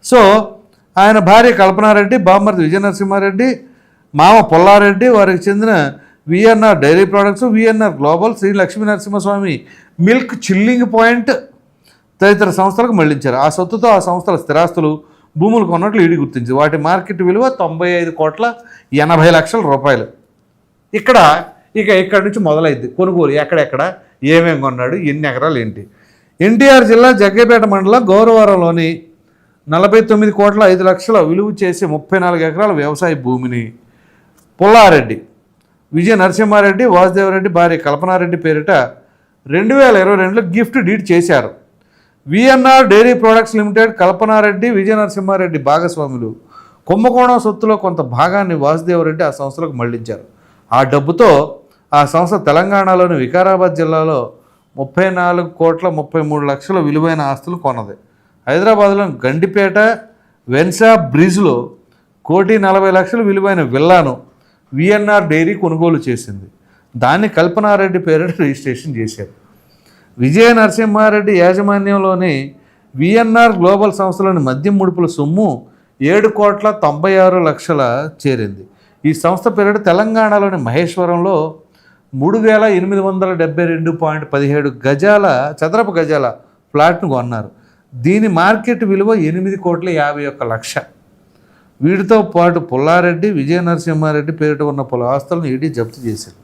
So ఆయన భార్య కల్పనారెడ్డి, బామ్మర్ది విజయ నరసింహారెడ్డి, మామ పుల్లారెడ్డి, వారికి చెందిన VNR dairy products, VNR global, Sri Lakshmi Narasimhaswamy milk chilling point తదితర సంస్థలకు మళ్లించారు. ఆ సొత్తుతో ఆ సంస్థల స్థిరాస్తులు, భూములు కొన్నట్లు ఈడీ గుర్తించింది. వాటి మార్కెట్ విలువ 95,80,00,000 రూపాయలు. ఇక్కడ నుంచి మొదలైద్ది కొనుగోలు. ఎక్కడెక్కడ ఏమేమి కొన్నాడు, ఎన్ని ఎకరాలు ఏంటి. ఎన్టీఆర్ జిల్లా జగ్గేపేట మండలం గౌరవరంలోని 49,05,00,000 విలువ చేసే 34 ఎకరాల వ్యవసాయ భూమిని పుల్లారెడ్డి, విజయ నరసింహారెడ్డి, వాసుదేవరెడ్డి భార్య కల్పనారెడ్డి పేరిట 2022లో గిఫ్ట్ డీడ్ చేశారు. VNR dairy products limited, Kalpana Reddy, Vijaya Narasimha Reddy భాగస్వాములు. కుంభకోణం సొత్తులో కొంత భాగాన్ని వాసుదేవరెడ్డి ఆ సంస్థలకు మళ్లించారు. ఆ డబ్బుతో ఆ సంస్థ తెలంగాణలోని వికారాబాద్ జిల్లాలో 34,33,00,000 విలువైన ఆస్తులు కొన్నది. హైదరాబాద్లోని గండిపేట వెన్సా బ్రిడ్జ్లో 1,40,00,000 విలువైన విల్లాను విఎన్ఆర్ డైరీ కొనుగోలు చేసింది. దాన్ని కల్పనారెడ్డి పేరిట రిజిస్ట్రేషన్ చేశారు. విజయ నరసింహారెడ్డి యాజమాన్యంలోని విఎన్ఆర్ గ్లోబల్ సంస్థలోని మద్యం ముడుపుల సొమ్ము 7,96,00,000 చేరింది. ఈ సంస్థ పేరిట తెలంగాణలోని మహేశ్వరంలో 3,872.17 చదరపు గజాల ఫ్లాట్ను కొన్నారు. దీని మార్కెట్ విలువ 8,51,00,000. వీటితో పాటు పుల్లారెడ్డి, విజయ నరసింహారెడ్డి పేరిట ఉన్న పలు ఆస్తులను ఈడీ జప్తు చేశారు.